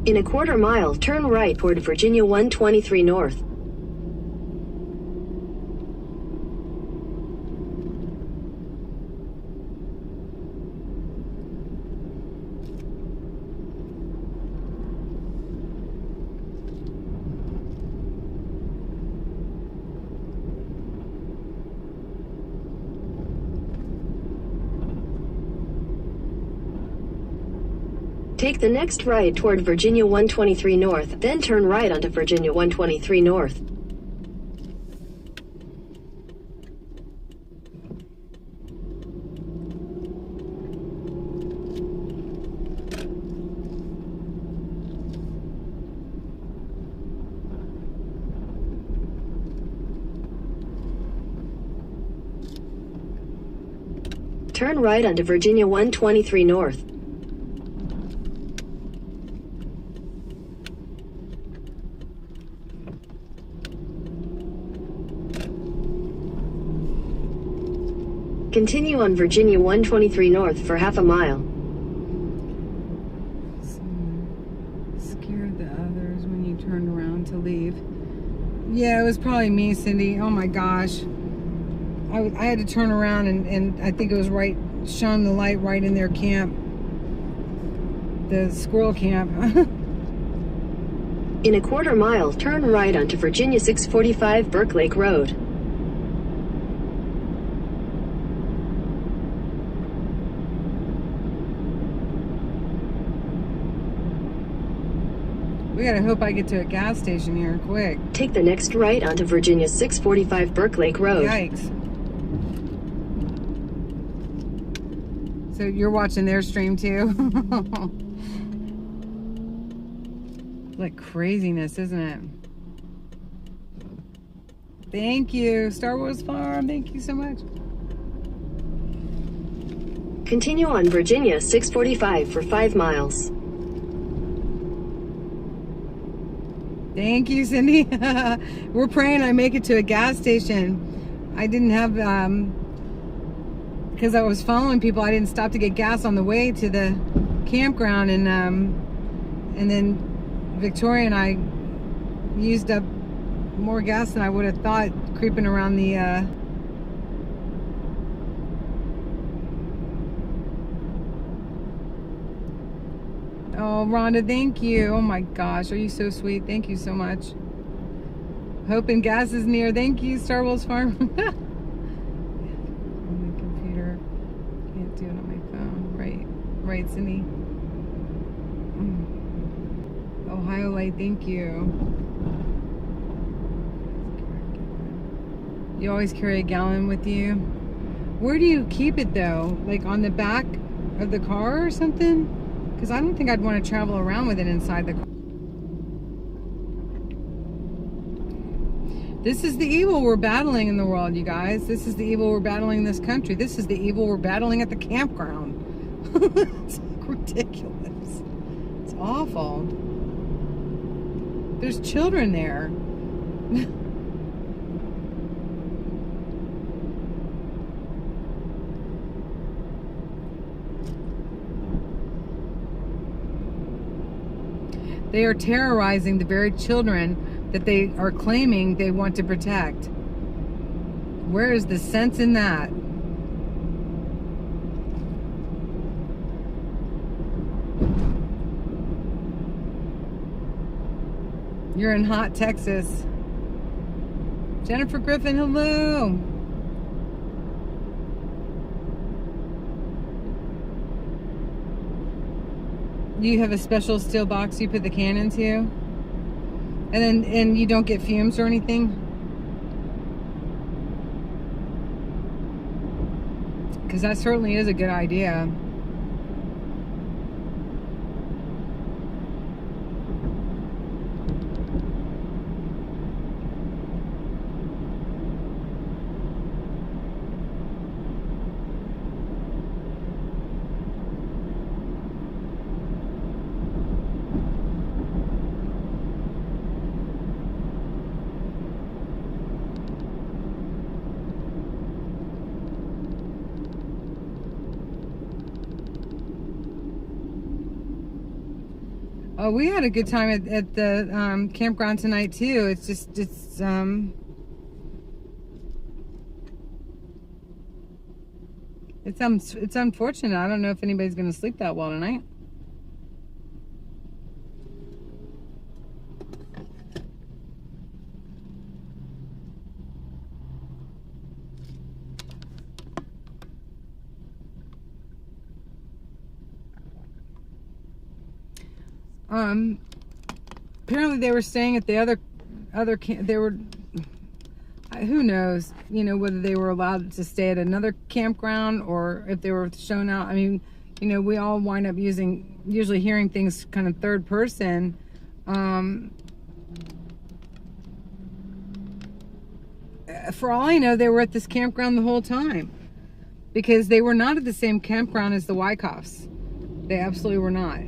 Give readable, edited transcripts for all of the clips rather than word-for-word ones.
In a quarter mile, turn right toward Virginia 123 North. Take the next right toward Virginia 123 North, then turn right onto Virginia 123 North. Turn right onto Virginia 123 North. Continue on Virginia 123 North for half a mile. Scared the others when you turned around to leave. Yeah, it was probably me, Cindy. Oh my gosh. I had to turn around and I think it was right, shone the light right in their camp. The squirrel camp. In a quarter mile, turn right onto Virginia 645 Burke Lake Road. We gotta hope I get to a gas station here quick. Take the next right onto Virginia 645 Burke Lake Road. Yikes. So you're watching their stream too? Like craziness, isn't it? Thank you, Star Wars Farm. Thank you so much. Continue on Virginia 645 for 5 miles. Thank you, Cindy. We're praying I make it to a gas station. I didn't have, because I was following people, I didn't stop to get gas on the way to the campground, and then Victoria and I used up more gas than I would have thought creeping around the Oh, Rhonda, thank you. Oh my gosh, are you so sweet? Thank you so much. Hoping gas is near. Thank you, Star Wars Farm. On the computer. Can't do it on my phone. Right, Cindy. Ohio Light, thank you. You always carry a gallon with you. Where do you keep it though? Like on the back of the car or something? Because I don't think I'd want to travel around with it inside the car. This is the evil we're battling in the world, you guys. This is the evil we're battling in this country. This is the evil we're battling at the campground. It's ridiculous. It's awful. There's children there. They are terrorizing the very children that they are claiming they want to protect. Where is the sense in that? You're in hot Texas. Jennifer Griffin, hello. You have a special steel box you put the can into? And you don't get fumes or anything? Because that certainly is a good idea. Oh, we had a good time at the campground tonight too. It's unfortunate. I don't know if anybody's going to sleep that well tonight. Apparently they were staying at the other camp. They were, who knows, you know, whether they were allowed to stay at another campground or if they were shown out. I mean, you know, we all wind up usually hearing things kind of third person. For all I know, they were at this campground the whole time, because they were not at the same campground as the Wyckoffs. They absolutely were not.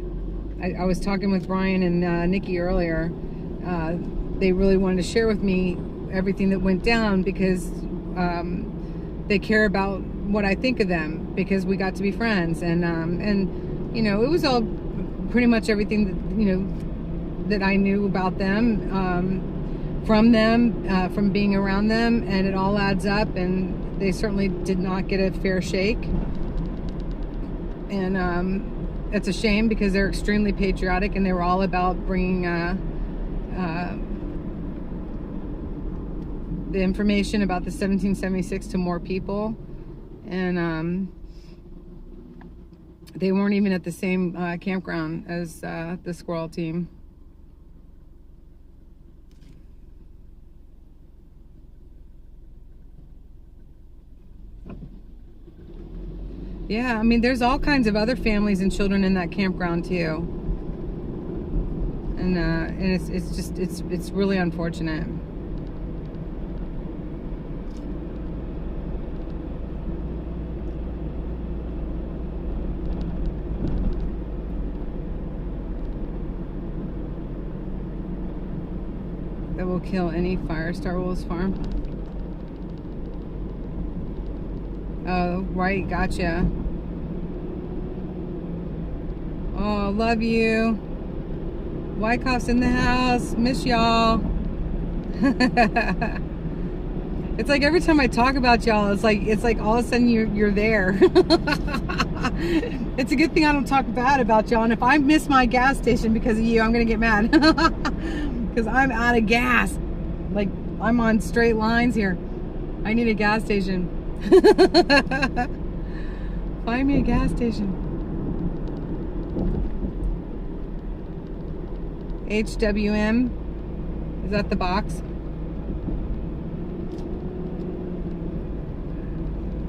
I was talking with Brian and Nikki earlier. They really wanted to share with me everything that went down, because they care about what I think of them, because we got to be friends, and you know, it was all pretty much everything that, you know, that I knew about them, from being around them, and it all adds up, and they certainly did not get a fair shake. And it's a shame, because they're extremely patriotic, and they were all about bringing the information about the 1776 to more people. And they weren't even at the same campground as the squirrel team. Yeah, I mean, there's all kinds of other families and children in that campground too, and it's really unfortunate. That will kill any fire. Star Wolves Farm. Oh, right, gotcha. Oh, love you. Wyckoff's in the house. Miss y'all. It's like every time I talk about y'all, it's like all of a sudden you're there. It's a good thing I don't talk bad about y'all. And if I miss my gas station because of you, I'm gonna get mad. Because I'm out of gas. Like, I'm on straight lines here. I need a gas station. Find me a gas station. HWM. Is that the box?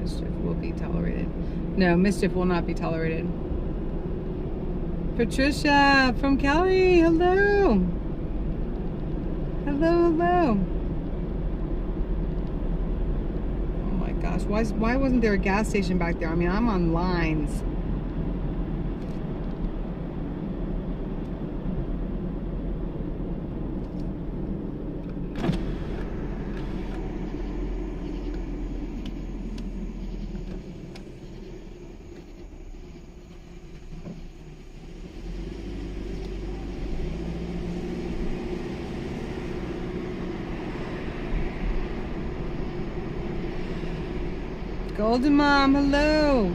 Mischief will be tolerated. No, mischief will not be tolerated. Patricia from Cali. Hello. Hello, hello. Gosh, why wasn't there a gas station back there? I mean, I'm on lines. Golden Mom, hello.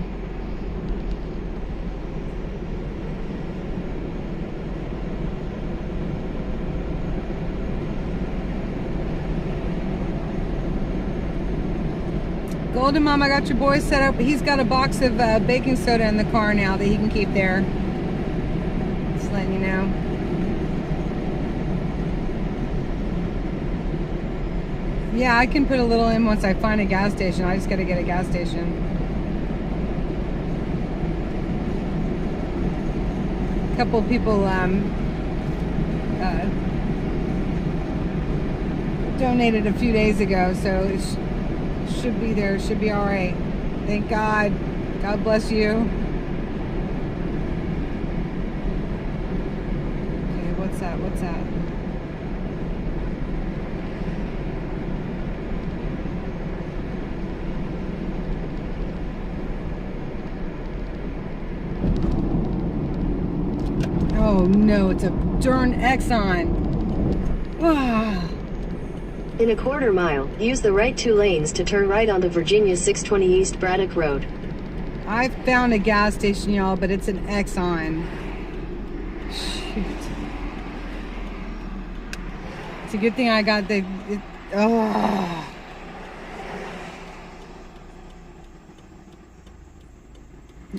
Golden Mom, I got your boy set up. He's got a box of baking soda in the car now that he can keep there. Just letting you know. Yeah, I can put a little in once I find a gas station. I just gotta get a gas station. A couple of people donated a few days ago, so it should be there. Should be all right. Thank God. God bless you. Okay, what's that? What's that? Oh Oh no, it's a darn Exxon. Ah. In a quarter mile, use the right 2 lanes to turn right onto Virginia 620 East Braddock Road. I found a gas station, y'all, but it's an Exxon. Shoot. It's a good thing I got the... Oh.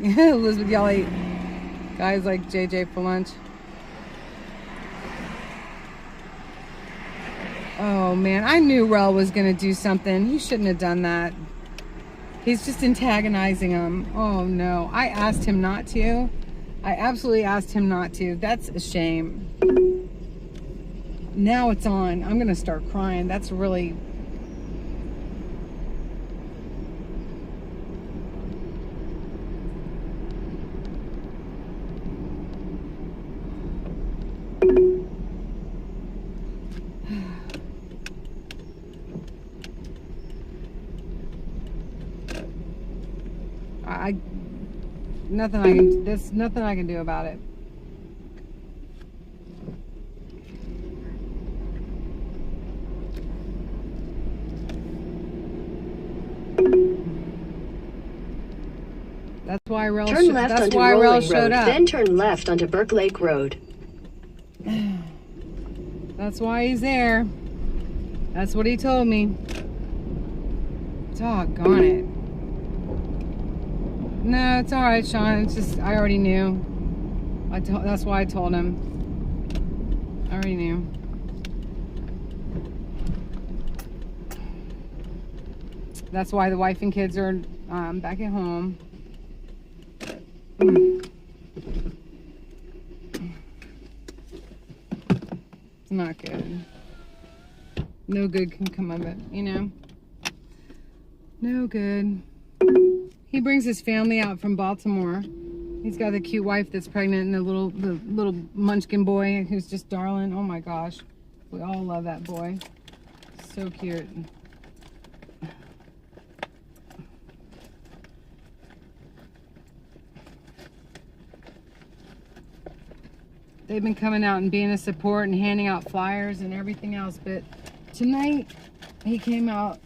Elizabeth, y'all ate guys like JJ for lunch. Oh man, I knew Rel was gonna do something. He shouldn't have done that. He's just antagonizing him. Oh no, I asked him not to. I absolutely asked him not to. That's a shame. Now it's on. I'm gonna start crying. That's really... There's nothing I can do about it. That's why Rel Turn left onto Rolling Road, up. then turn left onto Burke Lake Road. That's why he's there. That's what he told me. Doggone it. No, it's all right, Sean. It's just, I already knew. That's why I told him. I already knew. That's why the wife and kids are back at home. It's not good. No good can come of it, you know? No good. He brings his family out from Baltimore. He's got a cute wife that's pregnant and the little munchkin boy who's just darling. Oh my gosh. We all love that boy. So cute. They've been coming out and being a support and handing out flyers and everything else, but tonight he came out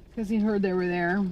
because he heard they were there.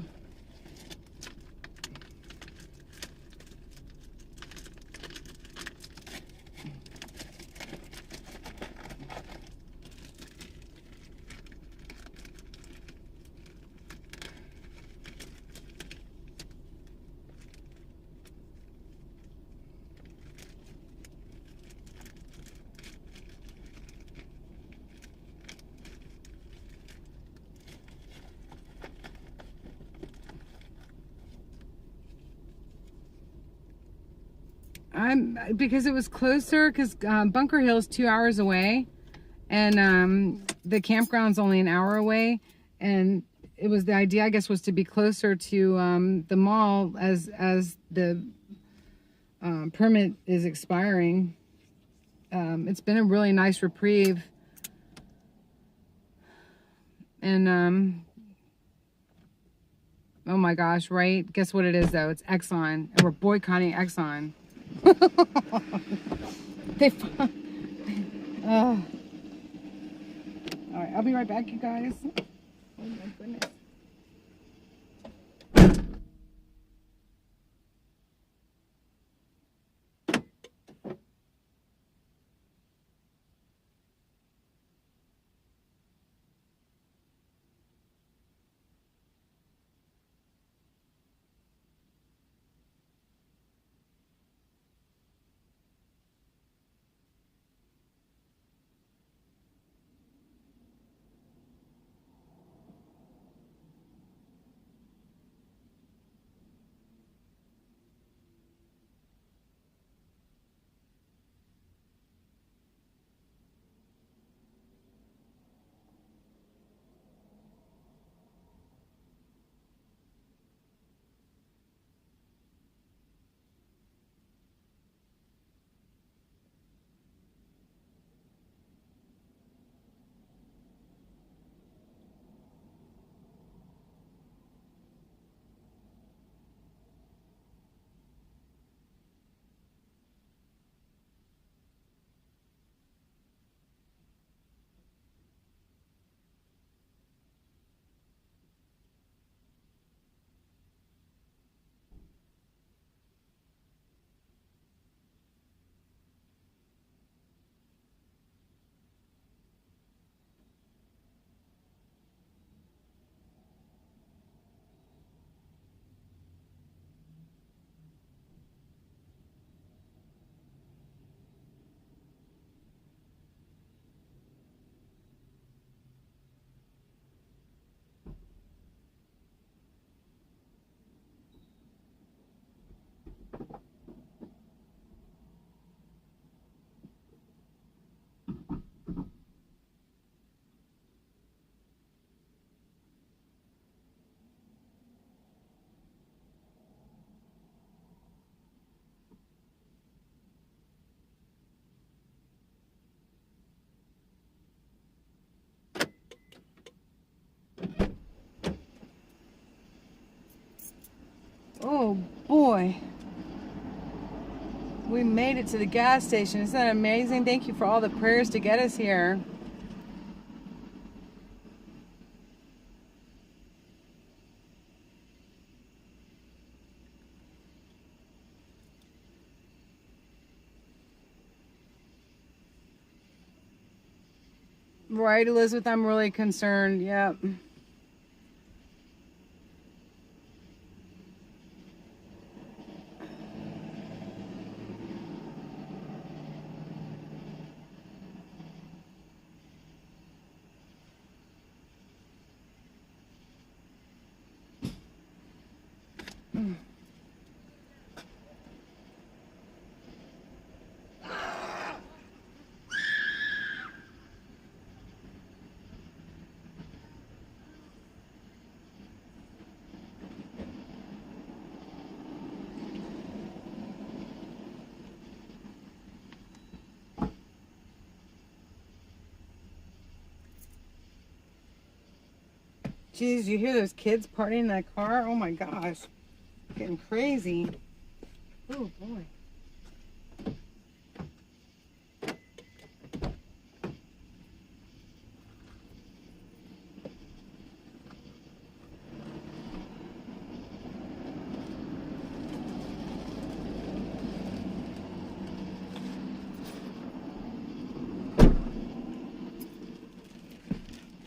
Because it was closer, because Bunker Hill's 2 hours away, and the campground's only an hour away, and it was the idea, I guess, was to be closer to the mall as the permit is expiring. It's been a really nice reprieve, and oh my gosh, right? Guess what it is though? It's Exxon, and we're boycotting Exxon. They all right, I'll be right back, you guys. Oh my goodness. Oh boy. We made it to the gas station. Isn't that amazing? Thank you for all the prayers to get us here. Right, Elizabeth, I'm really concerned. Yep. Jeez, you hear those kids partying in that car? Oh my gosh. Getting crazy. Oh boy.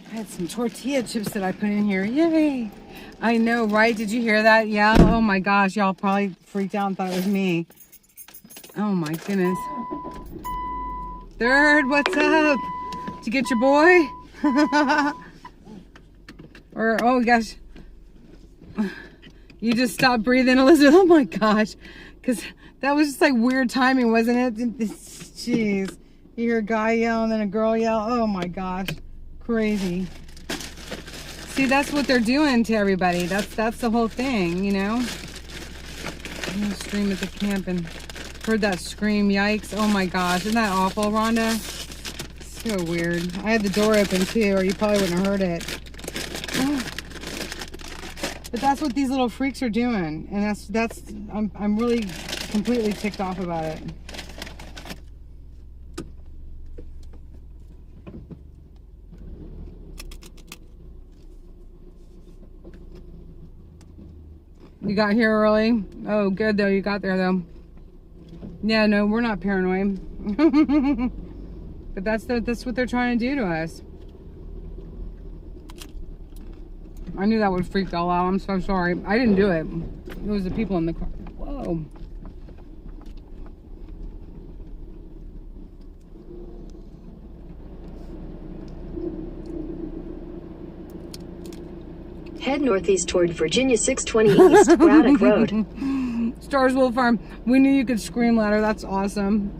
I had some tortilla chips that I put in here. Yay! I know, right? Did you hear that? Yeah. Oh my gosh, y'all probably freaked out and thought it was me. Oh my goodness. Third, what's up? Did you get your boy? Or, oh gosh. You just stopped breathing, Elizabeth. Oh my gosh. Because that was just like weird timing, wasn't it? Jeez. You hear a guy yell and then a girl yell. Oh my gosh. Crazy. See, that's what they're doing to everybody. That's the whole thing, you know? I'm gonna scream at the camp and heard that scream. Yikes. Oh my gosh. Isn't that awful, Rhonda? So weird. I had the door open too, or you probably wouldn't have heard it. Oh. But that's what these little freaks are doing. And I'm really completely ticked off about it. You got here early? Oh, good though. You got there though. Yeah, no, we're not paranoid. But that's what they're trying to do to us. I knew that would freak all out. I'm so sorry. I didn't do it. It was the people in the car. Whoa. Head northeast toward Virginia 620 East, Braddock Road. Starsville Farm. We knew you could scream louder. That's awesome.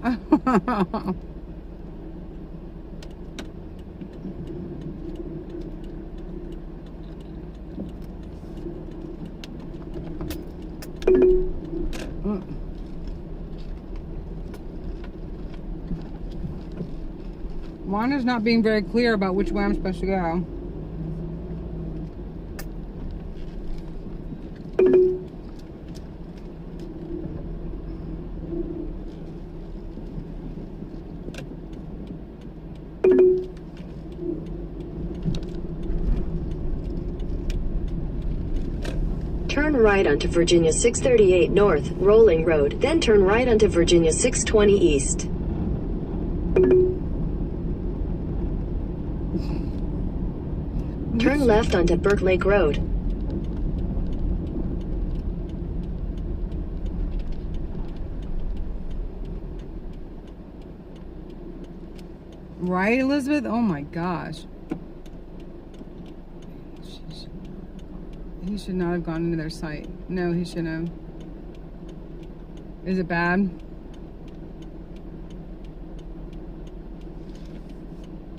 Wanda's not being very clear about which way I'm supposed to go. Turn right onto Virginia 638 North, Rolling Road, then turn right onto Virginia 620 East. Turn left onto Burke Lake Road. Right, Elizabeth? Oh my gosh. He should not have gone into their site. No, he shouldn't have. Is it bad?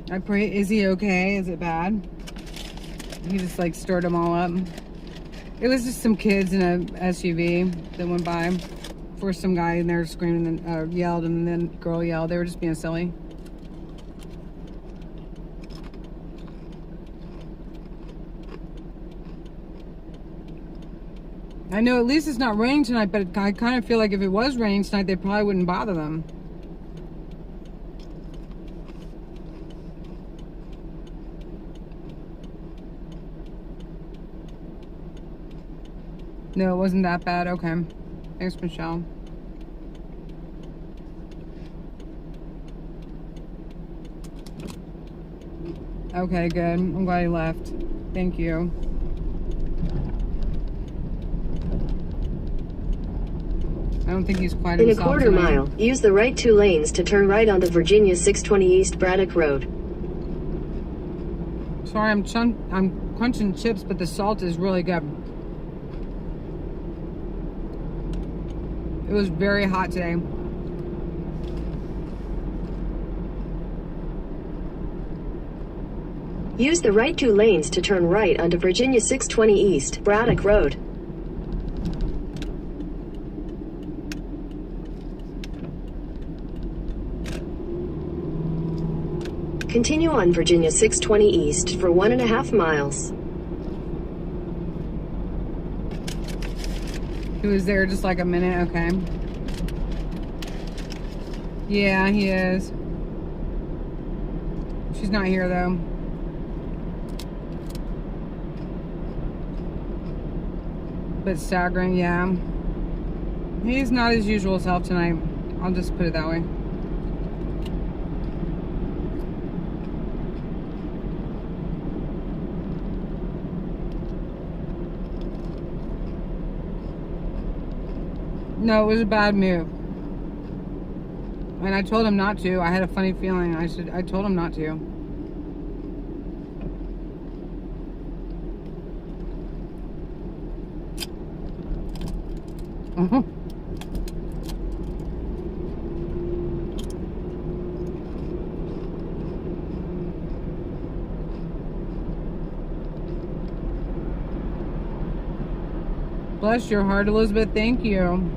I pray, is he okay? Is it bad? He just like stirred them all up. It was just some kids in a SUV that went by. First some guy in there screaming and yelled, and then girl yelled. They were just being silly. I know at least it's not raining tonight, but I kind of feel like if it was raining tonight, they probably wouldn't bother them. No, it wasn't that bad. Okay. Thanks, Michelle. Okay, good. I'm glad he left. Thank you. I don't think he's quite In a himself quarter tonight. mile, use the right 2 lanes to turn right onto Virginia 620 East Braddock Road. Sorry, I'm crunching chips, but the salt is really good. It was very hot today. Use the right 2 lanes to turn right onto Virginia 620 East Braddock Road. Continue on Virginia 620 East for 1.5 miles. He was there just like a minute, okay. Yeah, he is. She's not here though. But staggering, yeah. He's not his usual self tonight. I'll just put it that way. No, it was a bad move. And I told him not to. I had a funny feeling. I told him not to. Bless your heart, Elizabeth. Thank you.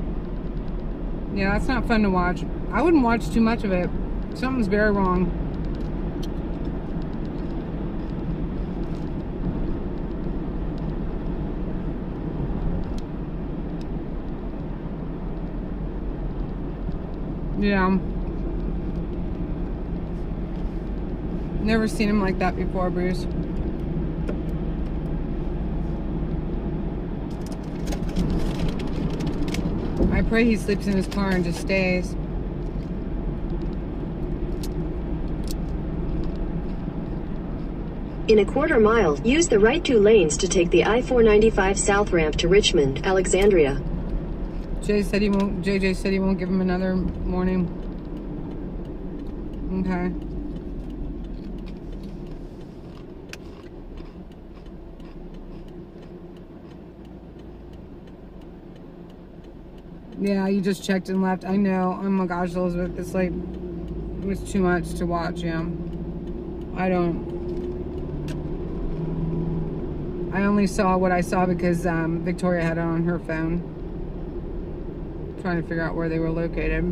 Yeah, that's not fun to watch. I wouldn't watch too much of it. Something's very wrong. Yeah. Never seen him like that before, Bruce. I pray he sleeps in his car and just stays. In a quarter mile, use the right 2 lanes to take the I-495 south ramp to Richmond, Alexandria. JJ said he won't give him another warning. Okay. Yeah, you just checked and left. I know. Oh my gosh, Elizabeth, it's like, it was too much to watch, yeah. I only saw what I saw because Victoria had it on her phone. Trying to figure out where they were located.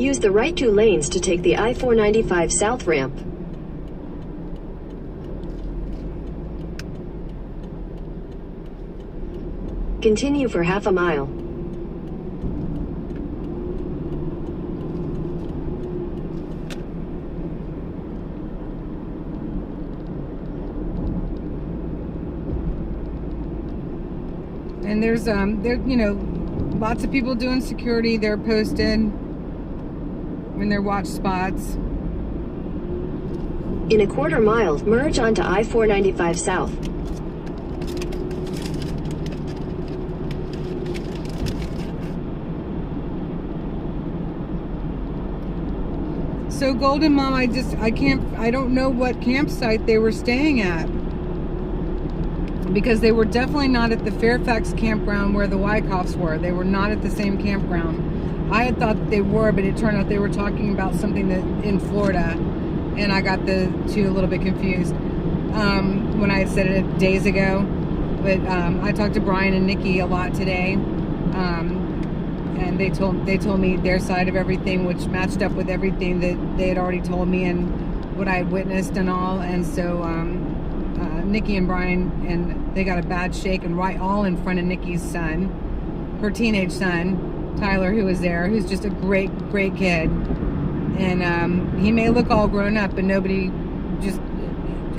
Use the right 2 lanes to take the I-495 south ramp. Continue for half a mile. And there's there, you know, lots of people doing security. They're posted in their watch spots. In a quarter mile, merge onto I-495 south. So Golden Mom, I don't know what campsite they were staying at. Because they were definitely not at the Fairfax campground where the Wyckoffs were. They were not at the same campground. I had thought they were, but it turned out they were talking about something that in Florida. And I got the two a little bit confused when I had said it days ago. But I talked to Brian and Nikki a lot today. And they told me their side of everything, which matched up with everything that they had already told me and what I had witnessed and all. And so Nikki and Brian, and they got a bad shake, and right all in front of Nikki's son, her teenage son, Tyler, who was there, who's just a great kid. And he may look all grown up, but nobody just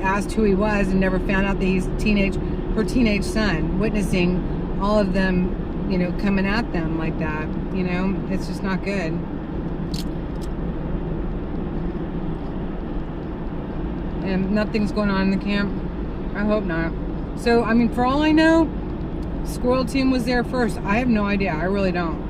asked who he was and never found out that he's her teenage son, witnessing all of them, you know, coming at them like that. You know, it's just not good. And nothing's going on in the camp. I hope not. So, I mean, for all I know, Squirrel Team was there first. I have no idea. I really don't.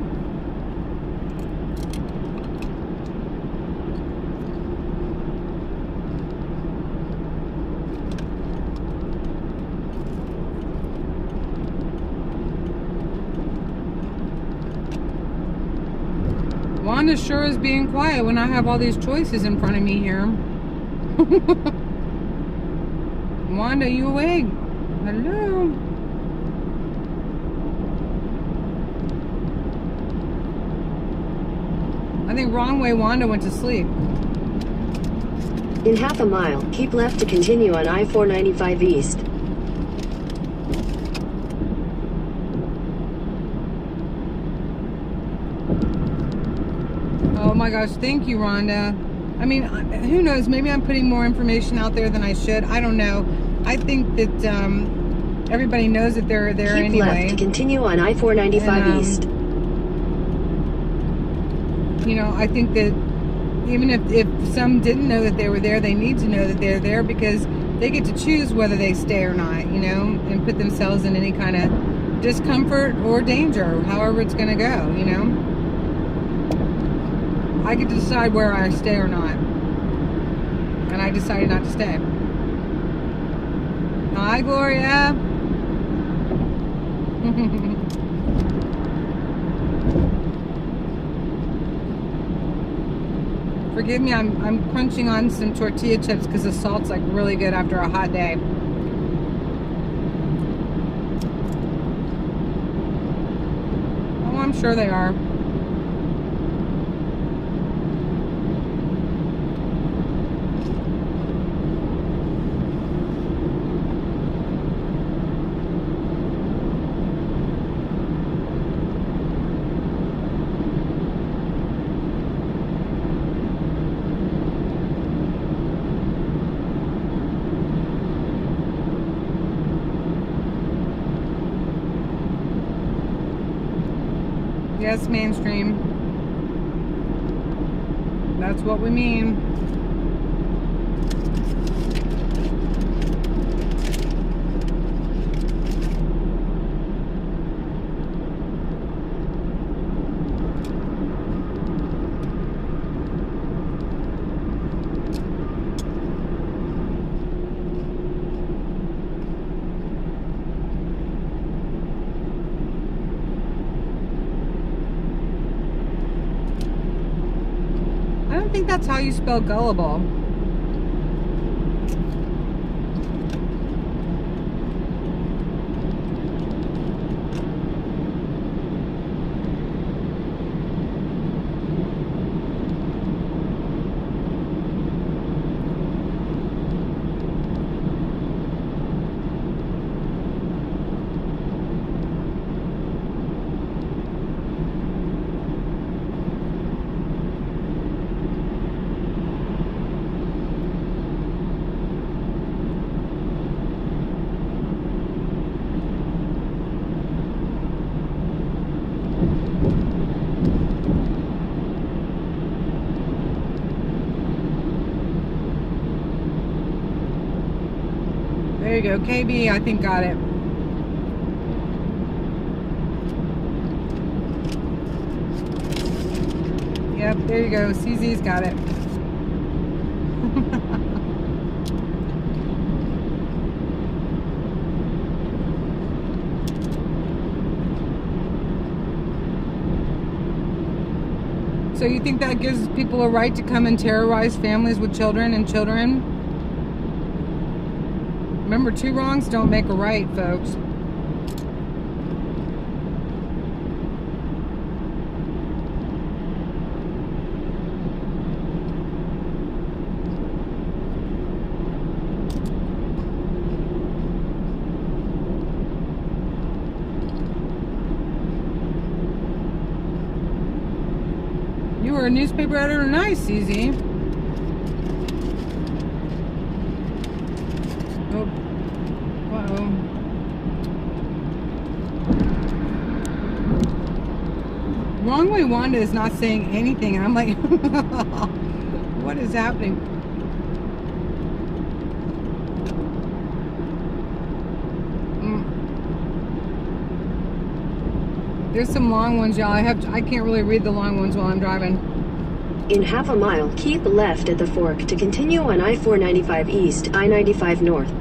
Wanda sure is being quiet when I have all these choices in front of me here. Wanda, you awake? Hello? I think wrong way Wanda went to sleep. In half a mile, keep left to continue on I-495 East. Oh my gosh, thank you, Rhonda. I mean, who knows? Maybe I'm putting more information out there than I should. I don't know. I think that everybody knows that they're there Keep anyway. left to continue on I-495 East. You know, I think that even if some didn't know that they were there, they need to know that they're there because they get to choose whether they stay or not, you know, and put themselves in any kind of discomfort or danger, however it's going to go, you know. I get to decide where I stay or not. And I decided not to stay. Hi, Gloria. Forgive me, I'm crunching on some tortilla chips because the salt's like really good after a hot day. Oh, I'm sure they are. Yes, mainstream. That's what we mean. I don't think that's how you spell gullible. There you go. KB, I think, got it. Yep, there you go. CZ's got it. So you think that gives people a right to come and terrorize families with children and children? Remember, 2 wrongs don't make a right, folks. You were a newspaper editor? Nice, CZ. Oh. Uh-oh. Wrong Way Wanda is not saying anything. And I'm like, what is happening? There's some long ones, y'all. I can't really read the long ones while I'm driving. In half a mile, keep left at the fork to continue on I-495 East, I-95 North.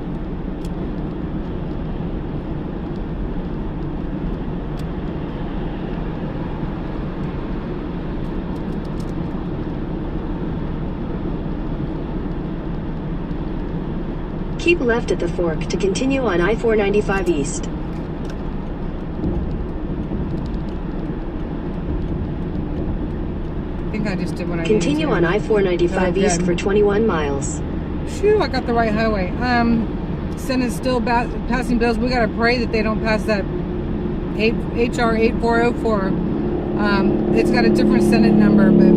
Keep left at the fork to continue on I-495 East. I think I just did what I Continue on I-495 East for 21 miles. Phew, I got the right highway. Senate's still passing bills. We gotta pray that they don't pass that HR 8404. It's got a different Senate number, but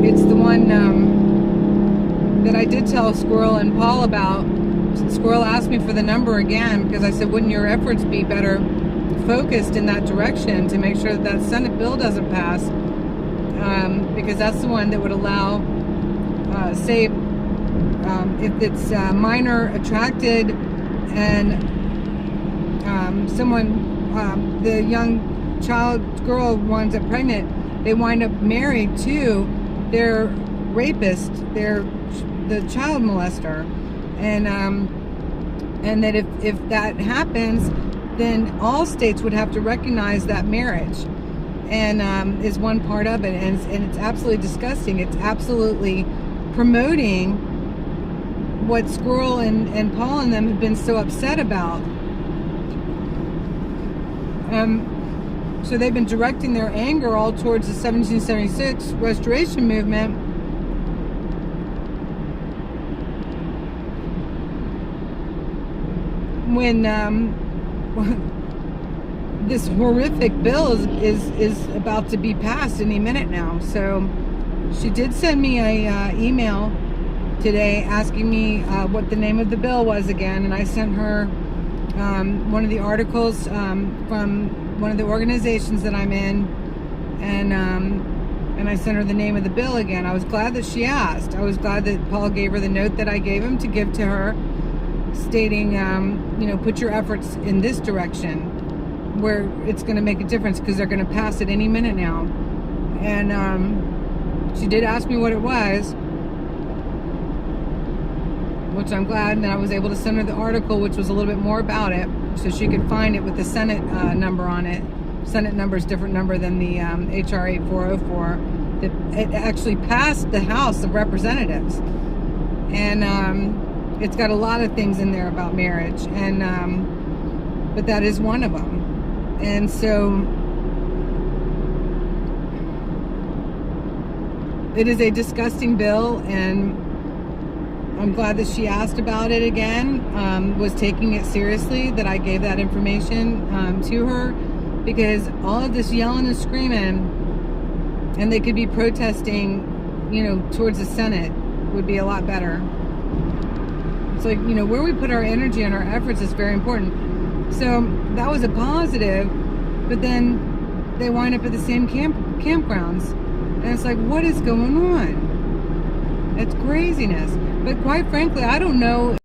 it's the one that I did tell Squirrel and Paul about. Squirrel asked me for the number again because I said, wouldn't your efforts be better focused in that direction to make sure that that Senate bill doesn't pass? Because that's the one that would allow, say, if it's minor attracted and someone, the young girl winds up pregnant, they wind up married to their rapist, the child molester, and that if that happens, then all states would have to recognize that marriage, and is one part of it, and it's absolutely disgusting. It's absolutely promoting what Squirrel and Paul and them have been so upset about. So they've been directing their anger all towards the 1776 Restoration Movement. When this horrific bill is about to be passed any minute now. So she did send me a email today asking me what the name of the bill was again, and I sent her one of the articles from one of the organizations that I'm in, and I sent her the name of the bill again. I was glad that she asked. I was glad that Paul gave her the note that I gave him to give to her, stating, put your efforts in this direction where it's going to make a difference, because they're going to pass it any minute now. And she did ask me what it was, which I'm glad that I was able to send her the article, which was a little bit more about it, so she could find it with the Senate number on it. Senate number is a different number than the HR 8404. It actually passed the House of Representatives, and it's got a lot of things in there about marriage, and but that is one of them. And so it is a disgusting bill, and I'm glad that she asked about it again, was taking it seriously, that I gave that information to her, because all of this yelling and screaming, and they could be protesting, towards the Senate, would be a lot better. It's like, where we put our energy and our efforts is very important. So that was a positive, but then they wind up at the same campgrounds, and it's like, what is going on? It's craziness. But quite frankly, I don't know.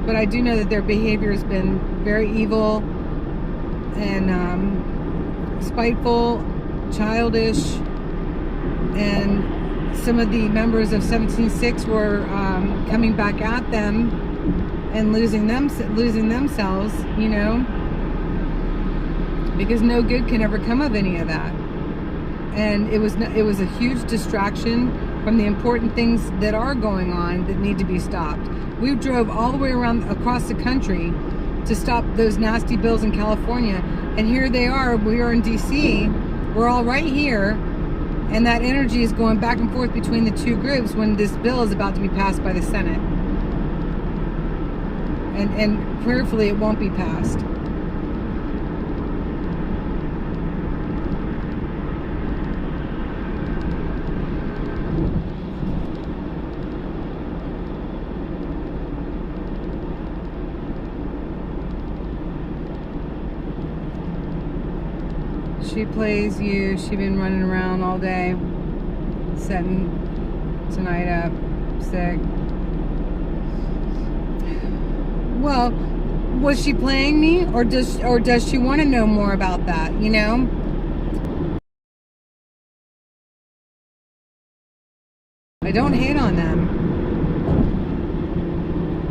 But I do know that their behavior has been very evil and spiteful, childish, and some of the members of 17-6 were coming back at them and losing themselves, because no good can ever come of any of that. And it was a huge distraction from the important things that are going on that need to be stopped. We drove all the way around across the country to stop those nasty bills in California, and here they are. We are in DC. We're all right here, and that energy is going back and forth between the two groups when this bill is about to be passed by the Senate. And prayerfully it won't be passed. She plays you. She been running around all day, setting tonight up, sick. Well, was she playing me, or does she want to know more about that? You know. I don't hate on them,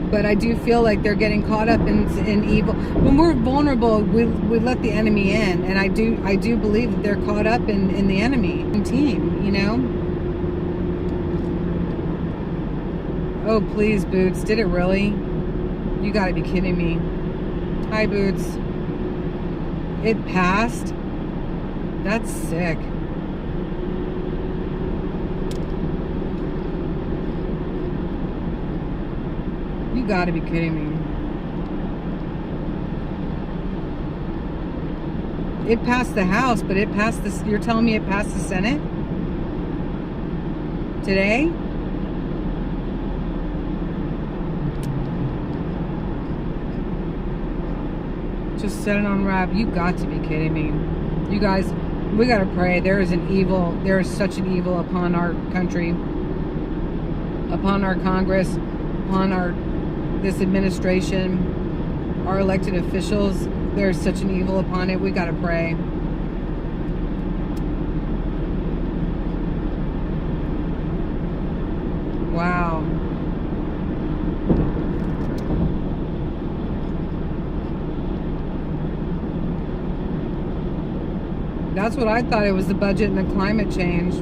but I do feel like they're getting caught up in evil. When we're vulnerable, we let the enemy in, and I do believe that they're caught up in the enemy team, you know. Oh please, Boots, did it really? You gotta be kidding me. Hi, Boots. It passed? That's sick. You gotta be kidding me. It passed the House, but it passed this. You're telling me it passed the Senate? Today? Just set it on wrap. You got to be kidding me. You guys, we gotta pray. There is such an evil upon our country, upon our Congress, upon this administration, our elected officials. There's such an evil upon it. We gotta pray. Wow. That's what I thought. It was the budget and the climate change.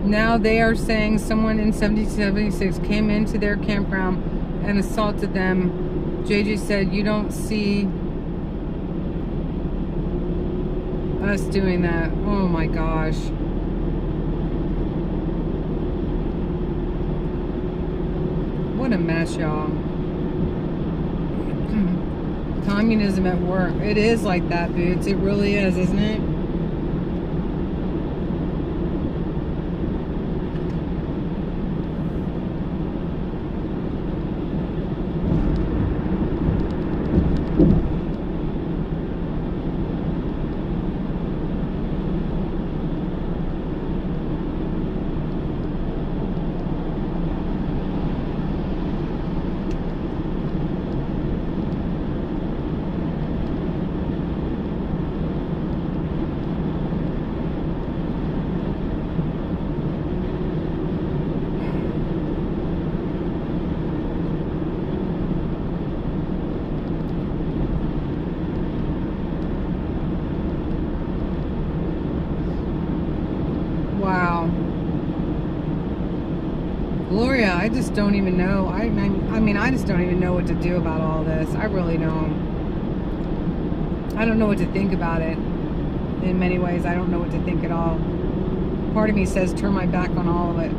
Now they are saying someone in 1776 came into their campground and assaulted them. JJ said, you don't see us doing that. Oh my gosh. What a mess, y'all. Communism at work. It is like that, Boots. It really is, isn't it? Wow. Gloria, I just don't even know. I mean, I just don't even know what to do about all this. I really don't. I don't know what to think about it. In many ways, I don't know what to think at all. Part of me says turn my back on all of it.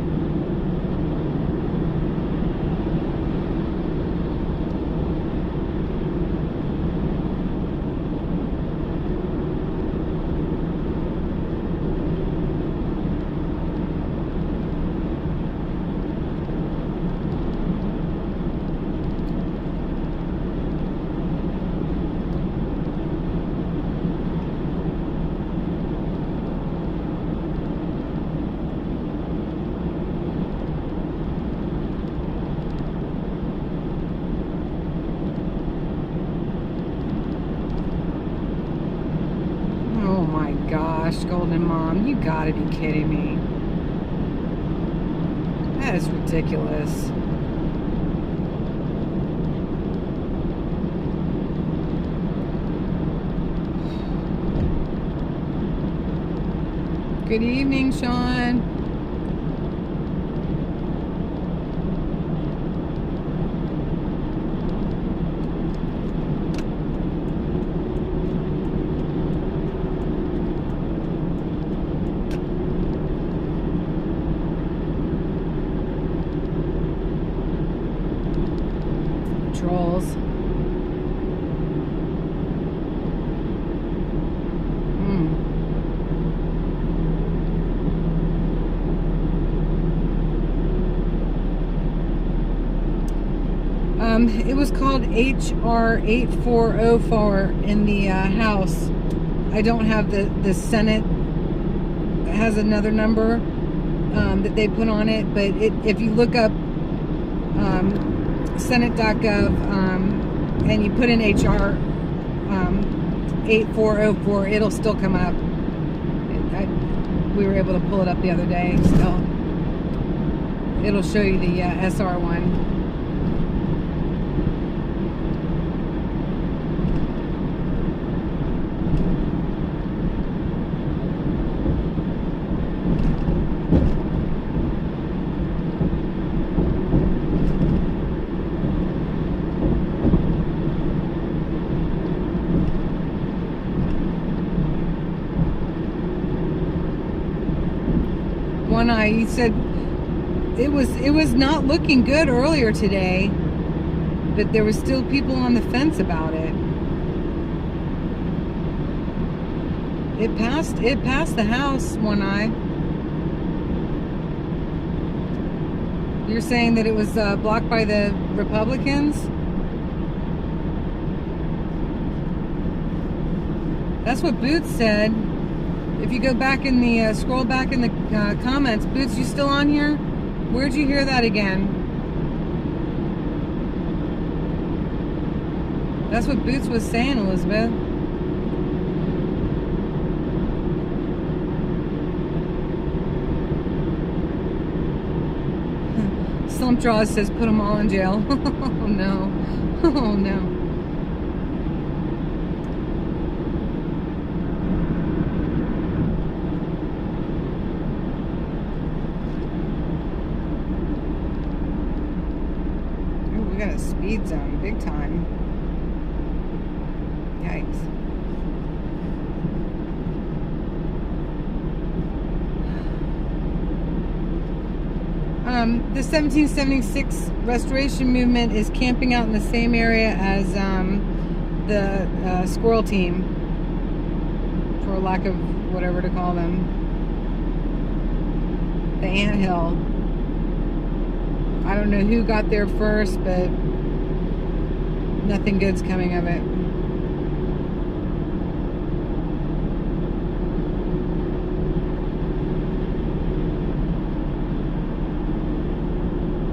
Oh my gosh, Golden Mom, you gotta be kidding me. That is ridiculous. Good evening, Sean. Trolls. It was called HR 8404 in the House. I don't have the Senate. It has another number that they put on it, but if you look up Senate.gov and you put in HR 8404, it'll still come up. We were able to pull it up the other day. Still, it'll show you the SR one. One Eye, he said it was not looking good earlier today, but there was still people on the fence about it. It passed the House, One Eye. You're saying that it was blocked by the Republicans? That's what Boots said. If you go back in the, scroll back in the comments, Boots, you still on here? Where'd you hear that again? That's what Boots was saying, Elizabeth. Slump Draws says put them all in jail. Oh no. Oh no. We got a speed zone, big time. Yikes. The 1776 restoration movement is camping out in the same area as the squirrel team, for lack of whatever to call them. The anthill. I don't know who got there first, but nothing good's coming of it.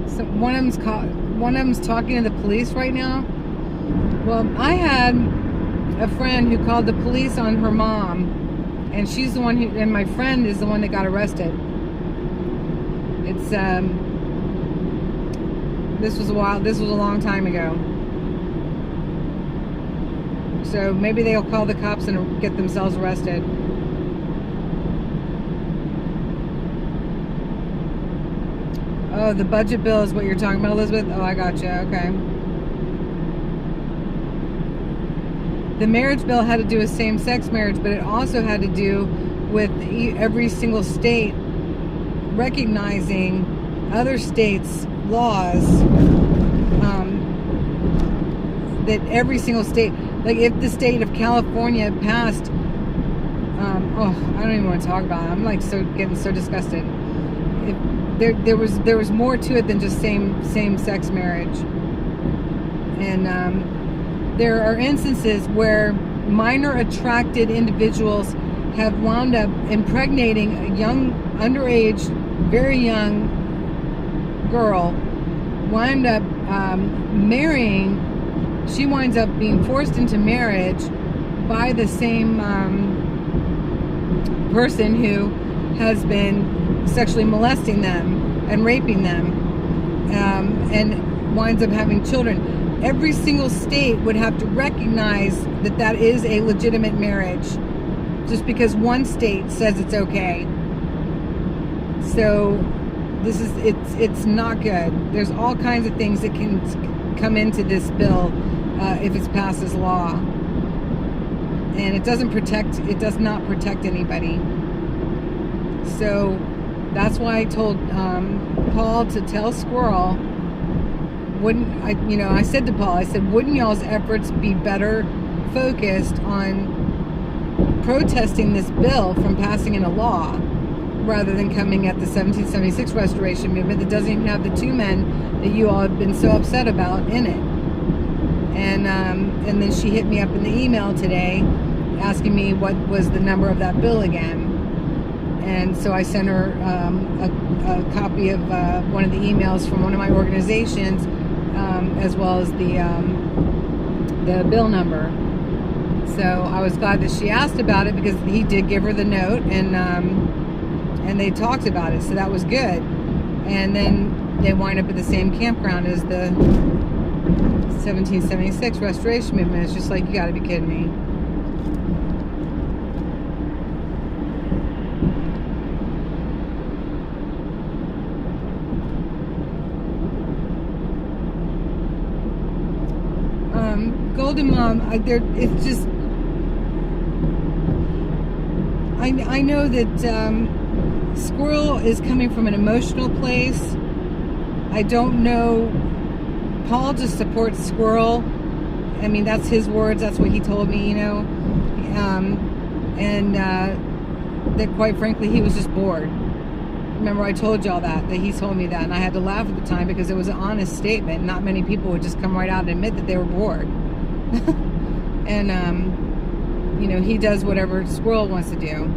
So one of them's talking to the police right now. Well, I had a friend who called the police on her mom, and she's the one who, and my friend is the one that got arrested. It's this was a long time ago. So maybe they'll call the cops and get themselves arrested. Oh, the budget bill is what you're talking about, Elizabeth? Oh, I gotcha. Okay. The marriage bill had to do with same-sex marriage, but it also had to do with every single state recognizing other states' laws, that every single state, like if the state of California passed, oh, I don't even want to talk about it. I'm like getting so disgusted. There was more to it than just same-sex marriage, and there are instances where minor attracted individuals have wound up impregnating a young, underage, very young girl, wind up marrying. She winds up being forced into marriage by the same person who has been sexually molesting them and raping them, and winds up having children. Every single state would have to recognize that that is a legitimate marriage, just because one state says it's okay. So this is, it's not good. There's all kinds of things that can come into this bill if it's passed as law, and it does not protect anybody. So that's why I told Paul to tell Squirrel, I said to Paul, I said, wouldn't y'all's efforts be better focused on protesting this bill from passing in a law, rather than coming at the 1776 restoration movement that doesn't even have the two men that you all have been so upset about in it. And then she hit me up in the email today asking me what was the number of that bill again. And so I sent her a copy of one of the emails from one of my organizations, as well as the bill number. So I was glad that she asked about it, because he did give her the note, and they talked about it, so that was good. And then they wind up at the same campground as the 1776 restoration movement. It's just like, you gotta be kidding me. Golden Mom, it's just, I know that Squirrel is coming from an emotional place. I don't know. Paul just supports Squirrel. I mean, that's his words. That's what he told me, and that quite frankly, he was just bored. Remember, I told y'all that he told me that, and I had to laugh at the time because it was an honest statement. Not many people would just come right out and admit that they were bored. And he does whatever Squirrel wants to do.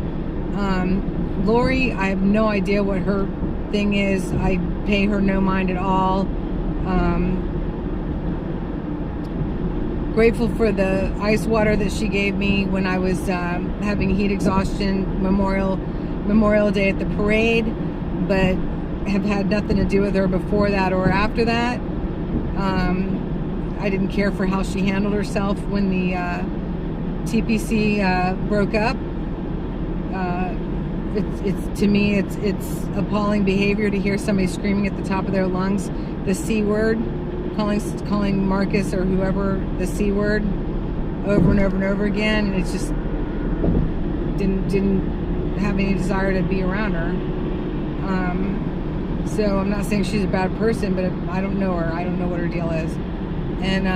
Lori, I have no idea what her thing is. I pay her no mind at all. Grateful for the ice water that she gave me when I was having heat exhaustion Memorial Day at the parade, but have had nothing to do with her before that or after that. I didn't care for how she handled herself when the TPC broke up. It's to me, it's appalling behavior to hear somebody screaming at the top of their lungs the C word, calling Marcus or whoever the C word over and over and over again, and it just didn't have any desire to be around her. So I'm not saying she's a bad person, but I don't know her. I don't know what her deal is. And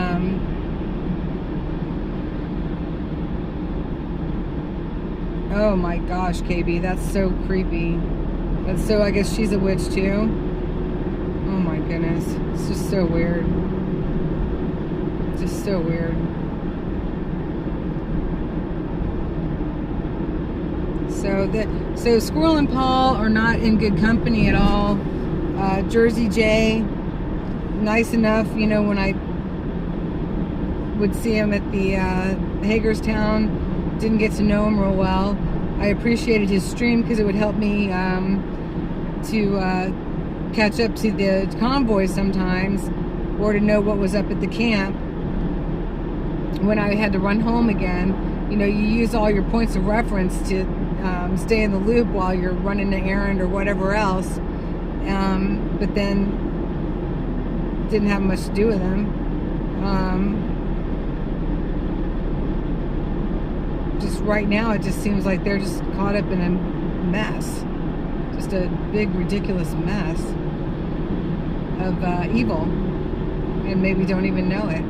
oh my gosh, KB, that's so creepy. That's so, I guess she's a witch too. Oh my goodness, it's just so weird. Just so weird. So Squirrel and Paul are not in good company at all. Jersey J, nice enough, when I would see him at the Hagerstown, didn't get to know him real well. I appreciated his stream because it would help me to catch up to the convoy sometimes, or to know what was up at the camp when I had to run home again. You use all your points of reference to stay in the loop while you're running an errand or whatever else, but then didn't have much to do with him. Just right now, it just seems like they're just caught up in a mess, just a big ridiculous mess of evil, and maybe don't even know it.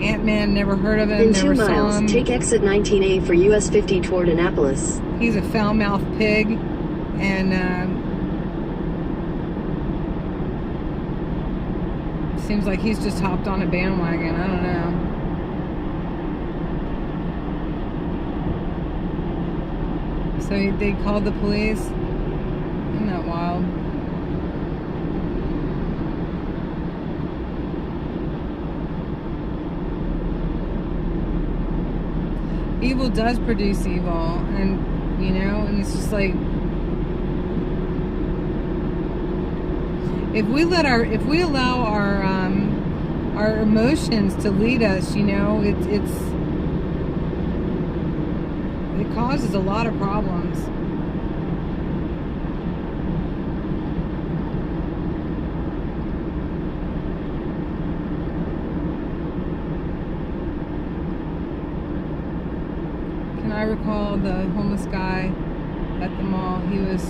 Ant-Man, never heard of him, in never 2 saw miles, him. take exit 19A for US 50 toward Annapolis. He's a foul-mouthed pig, and seems like he's just hopped on a bandwagon. I don't know. So they called the police. Isn't that wild? evil does produce evil, and and it's just like, if we allow our emotions to lead us, it causes a lot of problems. I recall the homeless guy at the mall. He was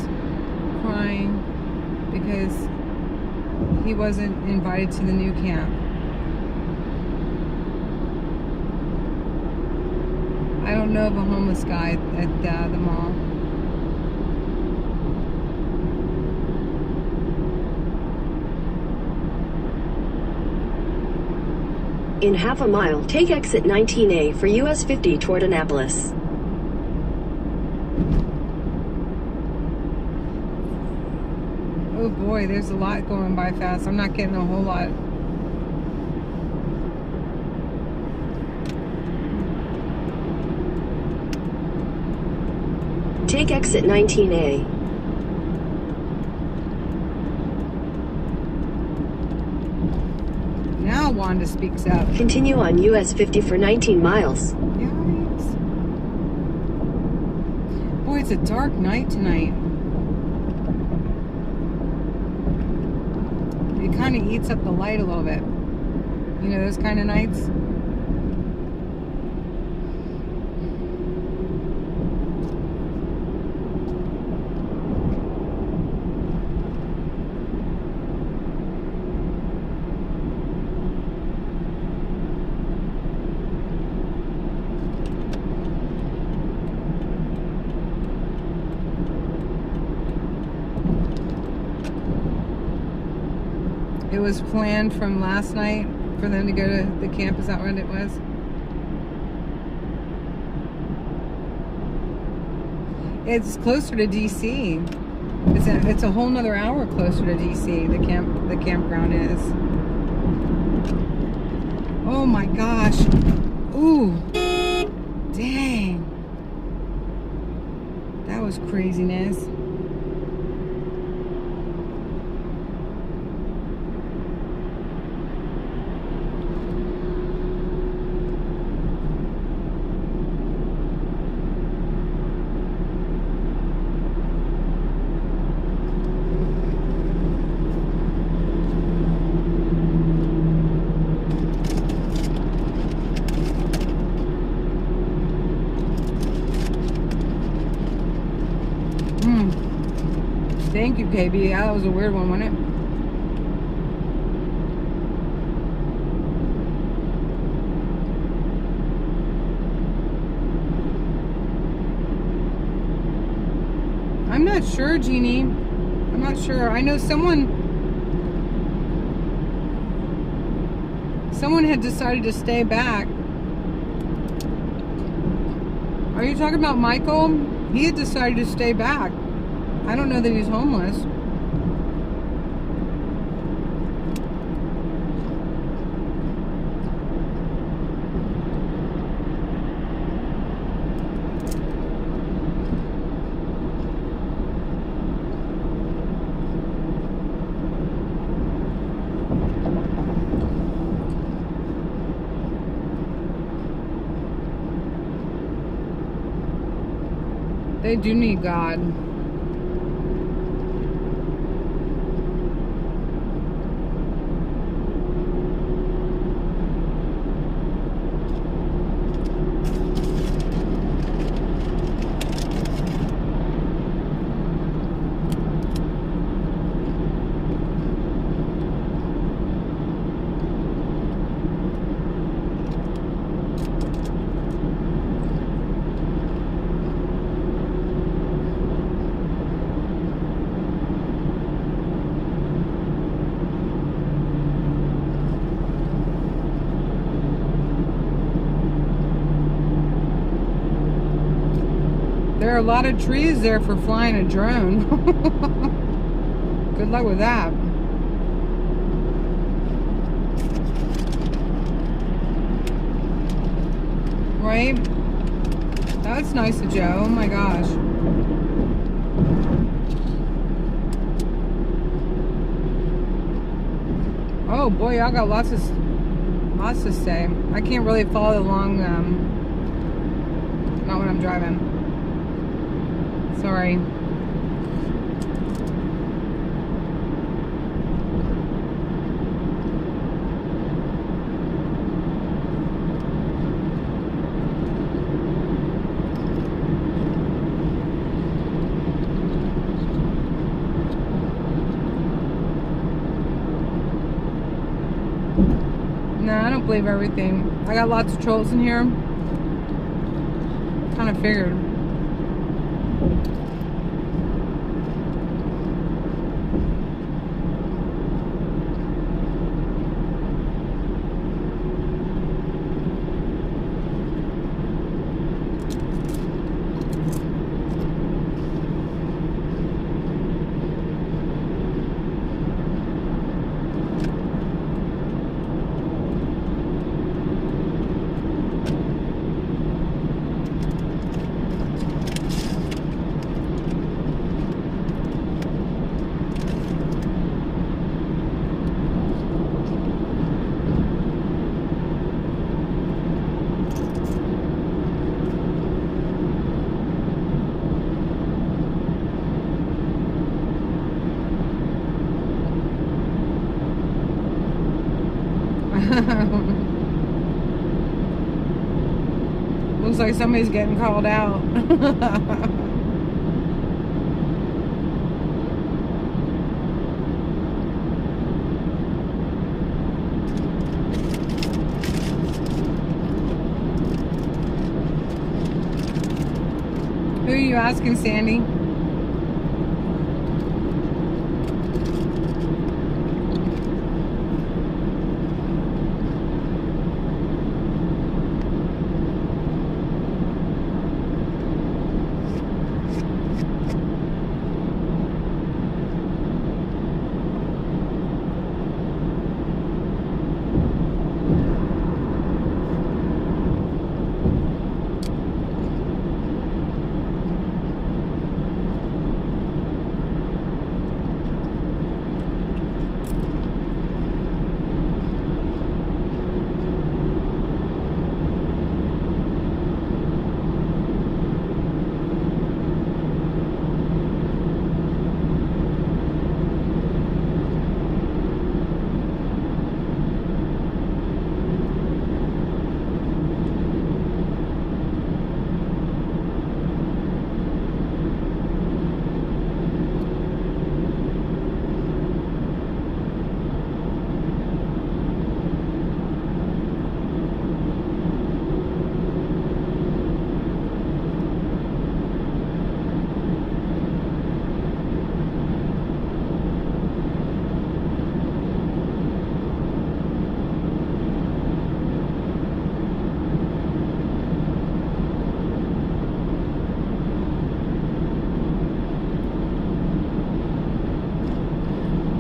crying because he wasn't invited to the new camp. I don't know of a homeless guy at the mall. In half a mile, take exit 19A for US 50 toward Annapolis. Oh boy, there's a lot going by fast. I'm not getting a whole lot. Take exit 19A. Now Wanda speaks up. Continue on US 50 for 19 miles. Yikes. Boy, it's a dark night tonight. It kind of eats up the light a little bit. Those kind of nights. It was planned from last night for them to go to the camp. Is that what it was? It's closer to DC. It's a whole nother hour closer to DC. The campground is. Oh my gosh! Ooh, dang! That was craziness. Thank you, KB. Yeah, that was a weird one, wasn't it? I'm not sure, Jeannie. I'm not sure. I know someone had decided to stay back. Are you talking about Michael? He had decided to stay back. I don't know that he's homeless. They do need God. There are a lot of trees there for flying a drone. Good luck with that. Right? That's nice of Joe. Oh my gosh. Oh boy, y'all got lots to say. I can't really follow along. Not when I'm driving. Sorry. No, I don't believe everything. I got lots of trolls in here. Kind of figured. Looks like somebody's getting called out. Who are you asking, Sandy?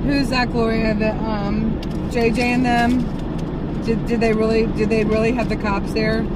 Who's that, Gloria? The JJ and them. Did they really have the cops there?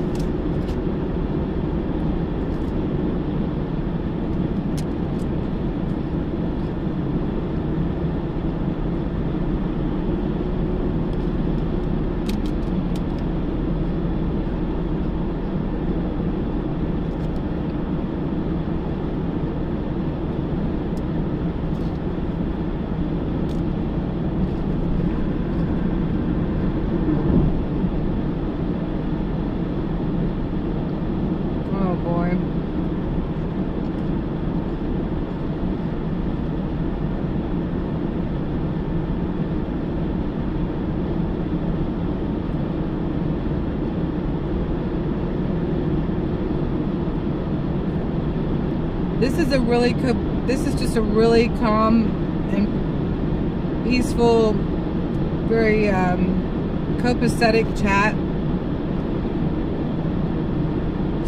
This is just a really calm and peaceful, very copacetic chat.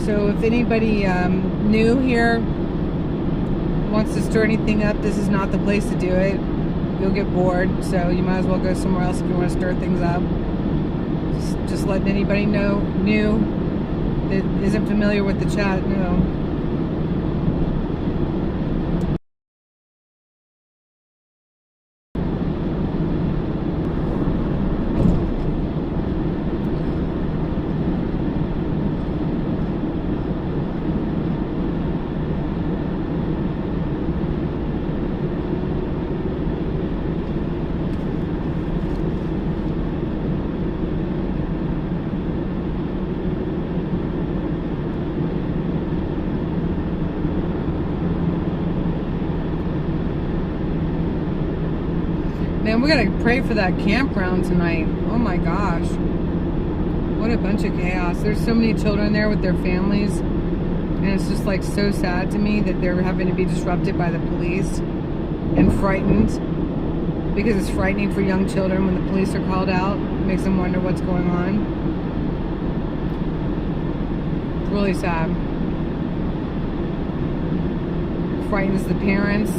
So if anybody new here wants to stir anything up, this is not the place to do it. You'll get bored, so you might as well go somewhere else if you want to stir things up. Just letting anybody know new. that isn't familiar with the chat, no. Man, we gotta pray for that campground tonight. Oh my gosh. What a bunch of chaos. There's so many children there with their families. And it's just like so sad to me that they're having to be disrupted by the police and frightened. Because it's frightening for young children when the police are called out. It makes them wonder what's going on. It's really sad. It frightens the parents.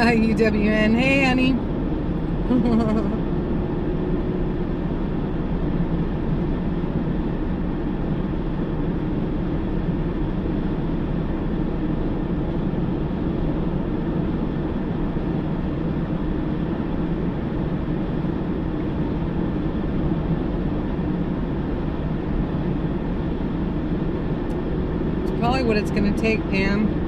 UWN. Hey, honey. It's probably what it's going to take, Pam.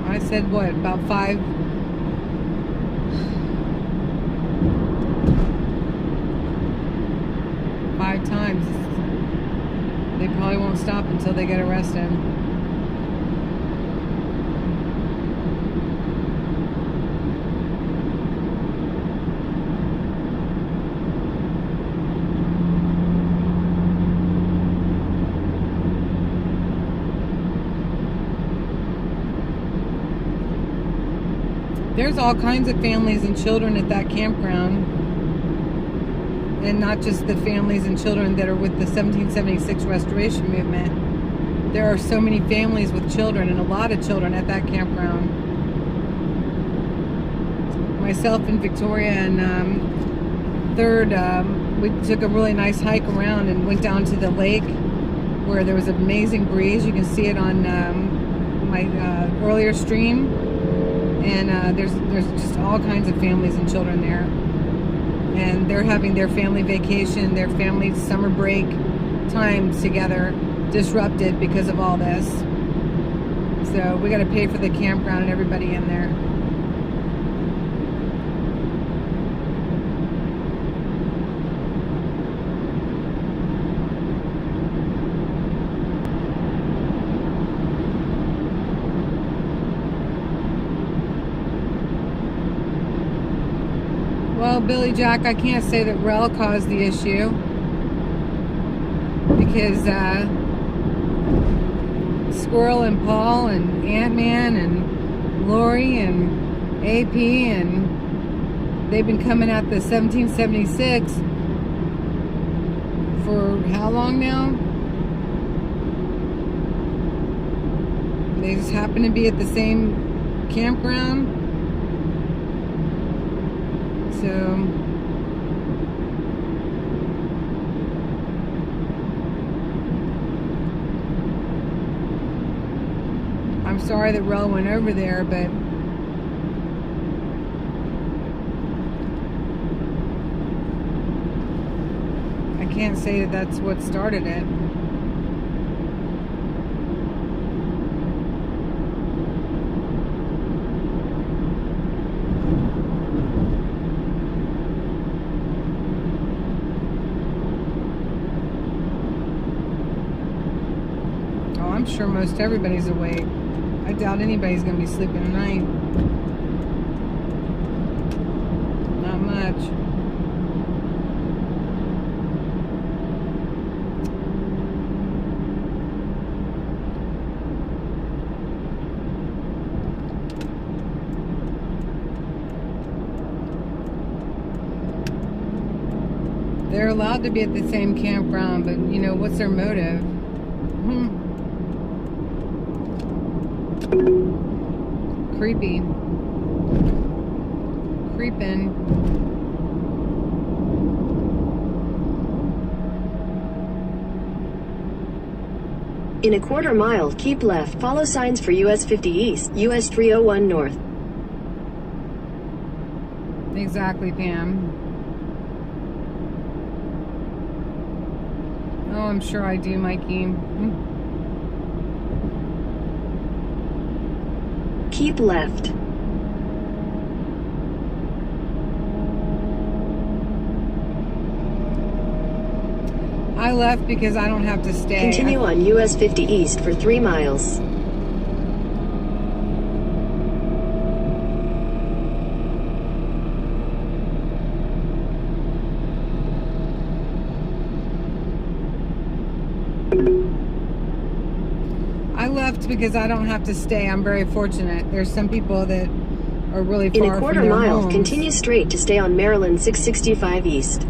I said what, about 5 times. They probably won't stop until they get arrested. There's all kinds of families and children at that campground, and not just the families and children that are with the 1776 restoration movement. There are so many families with children, and a lot of children at that campground. Myself and Victoria and Third, we took a really nice hike around and went down to the lake where there was an amazing breeze. You can see it on my earlier stream. And there's just all kinds of families and children there. And they're having their family vacation, their family summer break times together disrupted because of all this. So we got to pay for the campground and everybody in there. Well, Billy Jack, I can't say that Rel caused the issue because Squirrel and Paul and Ant-Man and Lori and AP, and they've been coming at the 1776 for how long now? They just happen to be at the same campground. So I'm sorry that Rel went over there, but I can't say that that's what started it. Oh, I'm sure most everybody's awake. I doubt anybody's going to be sleeping tonight. Not much. They're allowed to be at the same campground, but you know, what's their motive? Creepy. Creeping. In a quarter mile, keep left. Follow signs for US 50 East, US 301 North. Exactly, Pam. Oh, I'm sure I do, Mikey. Keep left. I left because I don't have to stay. Continue on US 50 East for 3 miles. I left because I don't have to stay. I'm very fortunate. There's some people that are really far In a quarter from their mile, homes. continue straight to stay on Maryland 665 East.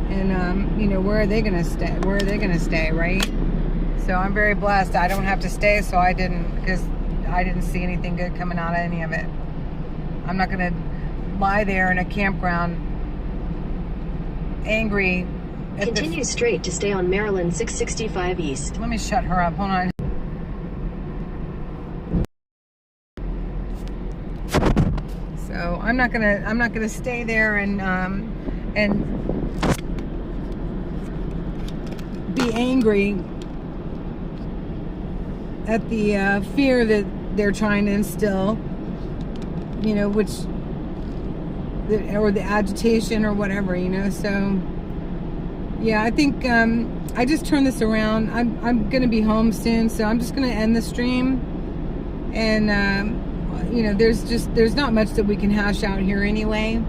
And, you know, where are they going to stay? Where are they going to stay, right? So I'm very blessed. I don't have to stay, so I didn't, because I didn't see anything good coming out of any of it. I'm not going to lie there in a campground angry. Continue straight to stay on Maryland 665 East. Let me shut her up. Hold on. So I'm not gonna stay there and be angry at the fear that they're trying to instill, you know, or the agitation or whatever, you know. So yeah, I think I just turned this around. I'm gonna be home soon, so I'm just gonna end the stream. And you know, there's not much that we can hash out here anyway.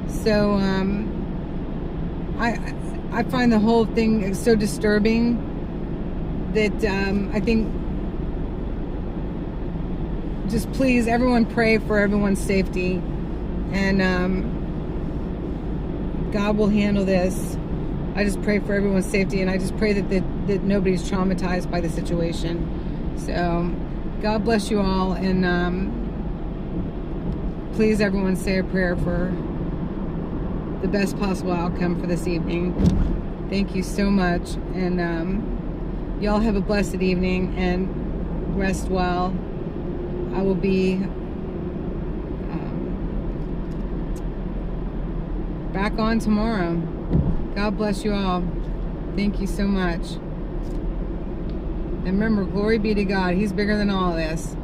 So I find the whole thing so disturbing that I think just please everyone pray for everyone's safety, and God will handle this. I just pray for everyone's safety, and I just pray that nobody's traumatized by the situation. So God bless you all, and please everyone say a prayer for the best possible outcome for this evening. Thank you so much, and y'all have a blessed evening and rest well. I will be back on tomorrow. God bless you all. Thank you so much. And remember, glory be to God. He's bigger than all of this.